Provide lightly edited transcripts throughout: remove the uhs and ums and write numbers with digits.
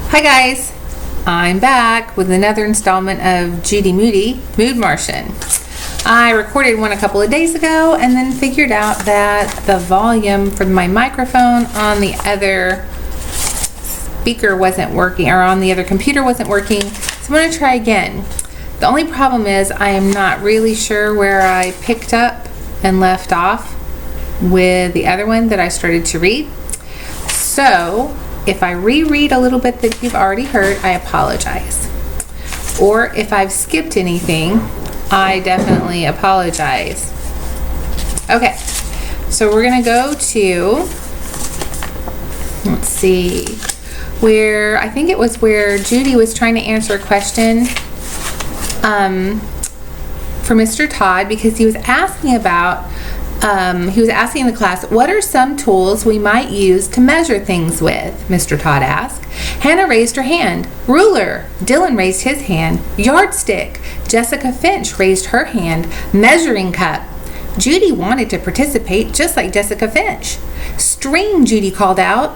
Hi guys, I'm back with another installment of Judy Moody, Mood Martian. I recorded one a couple of days ago and then figured out that the volume for my microphone on the other speaker wasn't working, or on the other computer wasn't working, so I'm going to try again. The only problem is I am not really sure where I picked up and left off with the other one that I started to read. So if I reread a little bit that you've already heard, I apologize. Or if I've skipped anything, I definitely apologize. Okay, so we're gonna go to, let's see, where, I think it was where Judy was trying to answer a question for Mr. Todd, because he was asking about, he was asking the class, what are some tools we might use to measure things with? Mr. Todd asked. Hannah raised her hand. Ruler. Dylan raised his hand. Yardstick. Jessica Finch raised her hand. Measuring cup. Judy wanted to participate just like Jessica Finch. String, Judy called out.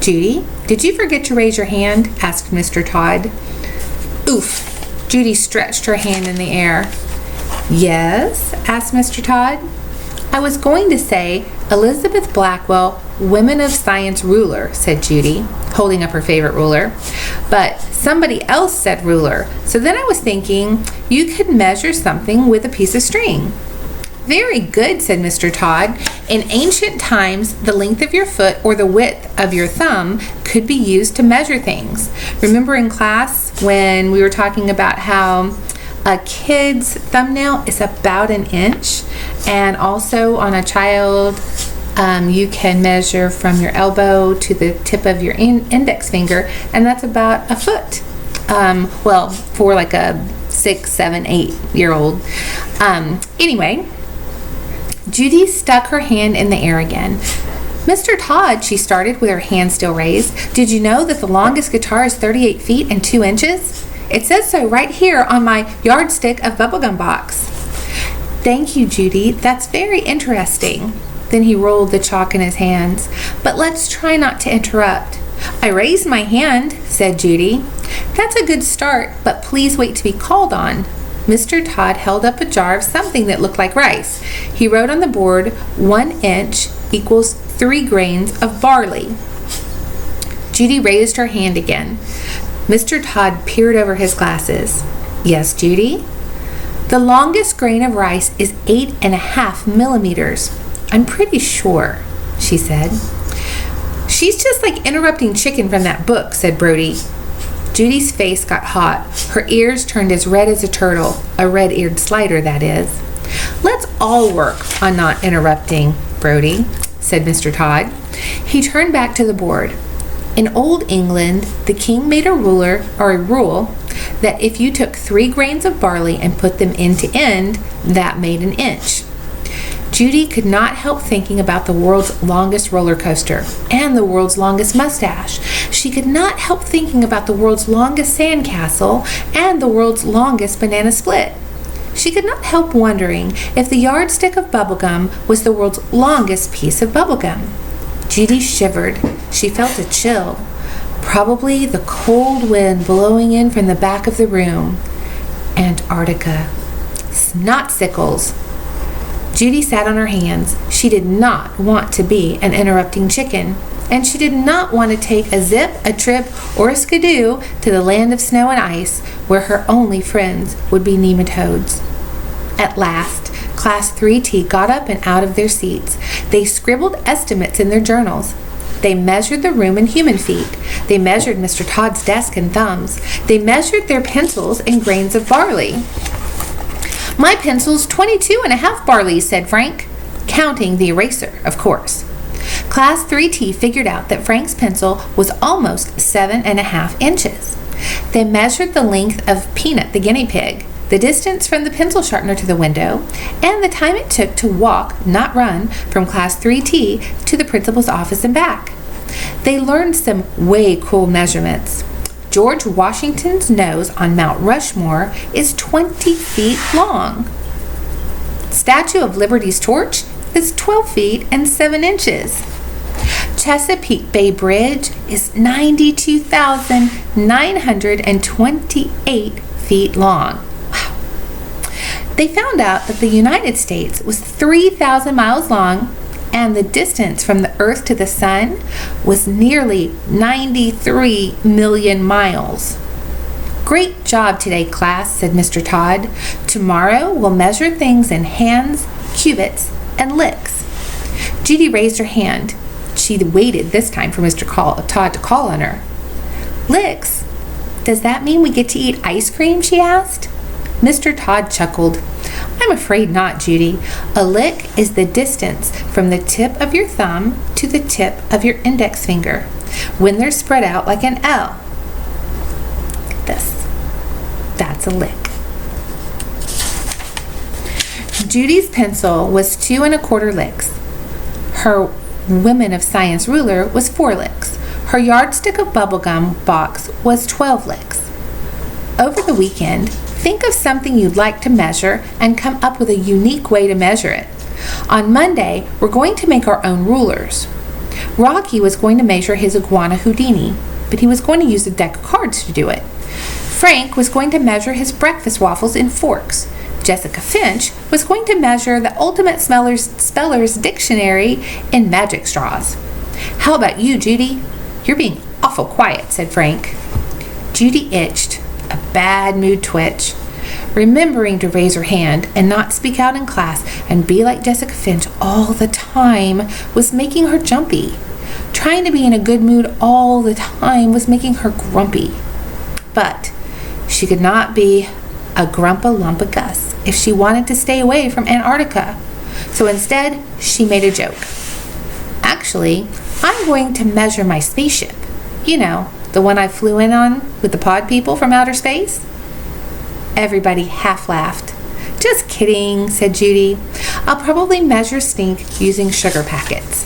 Judy, did you forget to raise your hand? Asked Mr. Todd. Oof. Judy stretched her hand in the air. Yes? Asked Mr. Todd. I was going to say Elizabeth Blackwell, Women of Science ruler, said Judy, holding up her favorite ruler. But somebody else said ruler, so then I was thinking you could measure something with a piece of string. Very good, said Mr. Todd. In ancient times, the length of your foot or the width of your thumb could be used to measure things. Remember in class when we were talking about how a kid's thumbnail is about an inch, and also on a child you can measure from your elbow to the tip of your index finger, and that's about a foot. Well, for like a 6, 7, 8-year-old. Anyway, Judy stuck her hand in the air again. Mr. Todd, she started with her hand still raised, did you know that the longest guitar is 38 feet and 2 inches? It says so right here on my yardstick of bubblegum box. Thank you, Judy. That's very interesting. Then he rolled the chalk in his hands. But let's try not to interrupt. I raised my hand, said Judy. That's a good start, but please wait to be called on. Mr. Todd held up a jar of something that looked like rice. He wrote on the board, 1 inch equals 3 grains of barley. Judy raised her hand again. Mr. Todd peered over his glasses. Yes, Judy? The longest grain of rice is 8.5 millimeters. I'm pretty sure, she said. She's just like interrupting chicken from that book, said Brody. Judy's face got hot. Her ears turned as red as a turtle, a red-eared slider, that is. Let's all work on not interrupting, Brody, said Mr. Todd. He turned back to the board. In Old England, the king made a rule that if you took 3 grains of barley and put them end to end, that made an inch. Judy could not help thinking about the world's longest roller coaster and the world's longest mustache. She could not help thinking about the world's longest sandcastle and the world's longest banana split. She could not help wondering if the yardstick of bubblegum was the world's longest piece of bubblegum. Judy shivered. She felt a chill. Probably the cold wind blowing in from the back of the room. Antarctica. Snotsickles. Judy sat on her hands. She did not want to be an interrupting chicken, and she did not want to take a zip, a trip, or a skidoo to the land of snow and ice where her only friends would be nematodes. At last, Class 3T got up and out of their seats. They scribbled estimates in their journals. They measured the room in human feet. They measured Mr. Todd's desk in thumbs. They measured their pencils in grains of barley. My pencil's 22.5 barley, said Frank, counting the eraser, of course. Class 3T figured out that Frank's pencil was almost 7.5 inches. They measured the length of Peanut, the guinea pig, the distance from the pencil sharpener to the window, and the time it took to walk, not run, from Class 3T to the principal's office and back. They learned some way cool measurements. George Washington's nose on Mount Rushmore is 20 feet long. Statue of Liberty's torch is 12 feet and 7 inches. Chesapeake Bay Bridge is 92,928 feet long. Wow. They found out that the United States was 3,000 miles long, and the distance from the Earth to the Sun was nearly 93 million miles. Great job today, class, said Mr. Todd. Tomorrow we'll measure things in hands, cubits, and licks. Judy raised her hand. She waited this time for Mr. Todd to call on her. Licks? Does that mean we get to eat ice cream? She asked. Mr. Todd chuckled. I'm afraid not, Judy. A lick is the distance from the tip of your thumb to the tip of your index finger when they're spread out like an L. This. That's a lick. Judy's pencil was 2 1/4 licks. Her Women of Science ruler was 4 licks. Her yardstick of bubblegum box was 12 licks. Over the weekend, think of something you'd like to measure and come up with a unique way to measure it. On Monday, we're going to make our own rulers. Rocky was going to measure his iguana Houdini, but he was going to use a deck of cards to do it. Frank was going to measure his breakfast waffles in forks. Jessica Finch was going to measure the Ultimate Speller's Dictionary in magic straws. How about you, Judy? You're being awful quiet, said Frank. Judy itched, a bad mood twitch. Remembering to raise her hand and not speak out in class and be like Jessica Finch all the time was making her jumpy. Trying to be in a good mood all the time was making her grumpy. But she could not be a grumpa-lumpa-gus if she wanted to stay away from Antarctica. So instead, she made a joke. Actually, I'm going to measure my spaceship. You know, the one I flew in on with the pod people from outer space? Everybody half laughed. Just kidding, said Judy. I'll probably measure Stink using sugar packets.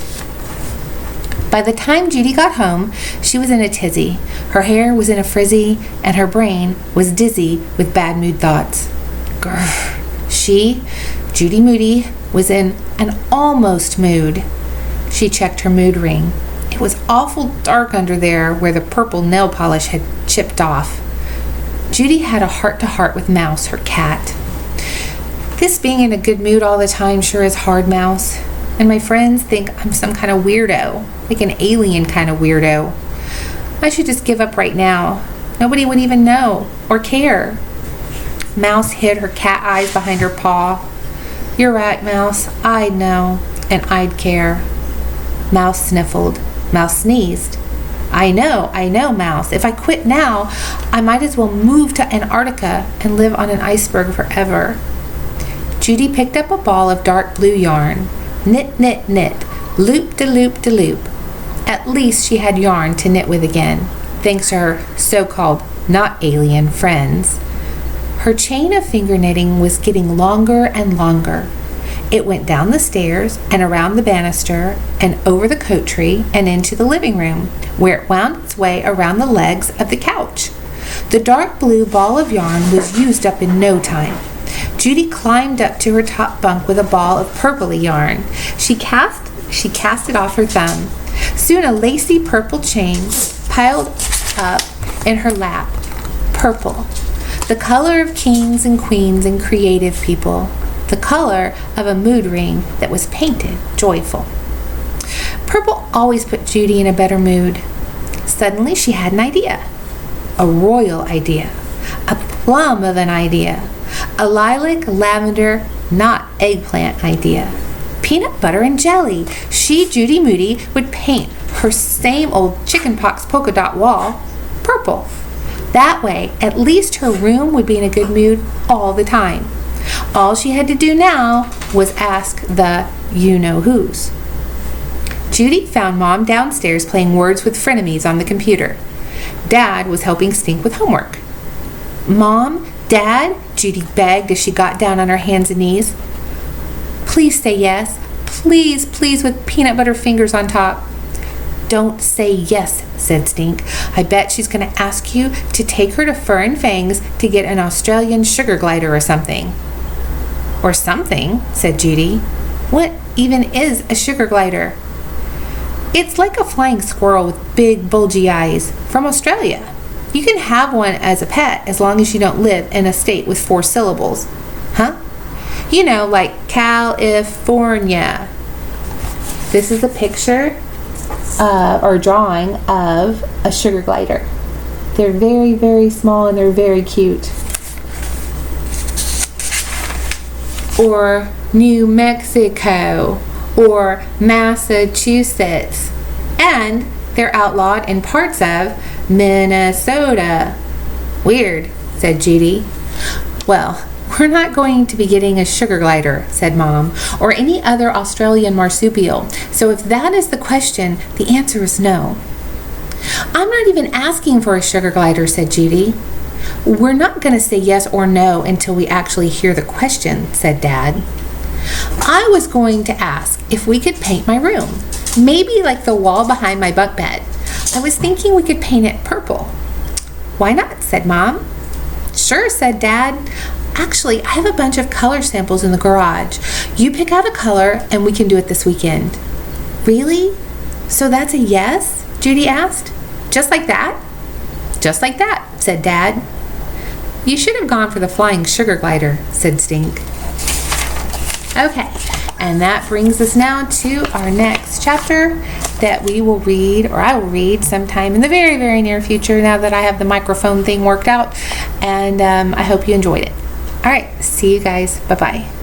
By the time Judy got home, she was in a tizzy. Her hair was in a frizzy, and her brain was dizzy with bad mood thoughts. Grr. She, Judy Moody, was in an almost mood. She checked her mood ring. It was awful dark under there where the purple nail polish had chipped off. Judy had a heart-to-heart with Mouse, her cat. This being in a good mood all the time sure is hard, Mouse. And my friends think I'm some kind of weirdo, like an alien kind of weirdo. I should just give up right now. Nobody would even know or care. Mouse hid her cat eyes behind her paw. You're right, Mouse. I'd know, and I'd care. Mouse sniffled. Mouse sneezed. I know, Mouse. If I quit now, I might as well move to Antarctica and live on an iceberg forever. Judy picked up a ball of dark blue yarn. Knit, knit, knit. Loop-de-loop-de-loop. At least she had yarn to knit with again, thanks to her so-called not-alien friends. Her chain of finger knitting was getting longer and longer. It went down the stairs and around the banister and over the coat tree and into the living room, where it wound its way around the legs of the couch. The dark blue ball of yarn was used up in no time. Judy climbed up to her top bunk with a ball of purpley yarn. She cast it off her thumb. Soon a lacy purple chain piled up in her lap. Purple. The color of kings and queens and creative people. The color of a mood ring that was painted joyful. Purple always put Judy in a better mood. Suddenly she had an idea. A royal idea. A plum of an idea. A lilac, lavender, not eggplant idea. Peanut butter and jelly. She, Judy Moody, would paint her same old chickenpox polka dot wall purple. That way, at least her room would be in a good mood all the time. All she had to do now was ask the you-know-whos. Judy found Mom downstairs playing Words with Frenemies on the computer. Dad was helping Stink with homework. Mom, Dad, Judy begged as she got down on her hands and knees. Please say yes. Please, please, with peanut butter fingers on top. Don't say yes, said Stink. I bet she's going to ask you to take her to Fur and Fangs to get an Australian sugar glider or something. Or something, said Judy. What even is a sugar glider? It's like a flying squirrel with big, bulgy eyes from Australia. You can have one as a pet as long as you don't live in a state with 4 syllables. Huh? You know, like California. This is a picture or drawing of a sugar glider. They're very, very small and they're very cute. Or New Mexico, or Massachusetts. And they're outlawed in parts of Minnesota. Weird, said Judy. Well, we're not going to be getting a sugar glider, said Mom, or any other Australian marsupial. So if that is the question, the answer is no. I'm not even asking for a sugar glider, said Judy. We're not going to say yes or no until we actually hear the question, said Dad. I was going to ask if we could paint my room, maybe like the wall behind my bunk bed. I was thinking we could paint it purple. Why not, said Mom. Sure, said Dad. Actually, I have a bunch of color samples in the garage. You pick out a color and we can do it this weekend. Really? So that's a yes? Judy asked. Just like that? Just like that, said Dad. You should have gone for the flying sugar glider, said Stink. Okay, and that brings us now to our next chapter that we will read, or I will read sometime in the very, very near future now that I have the microphone thing worked out. And I hope you enjoyed it. All right, see you guys. Bye-bye.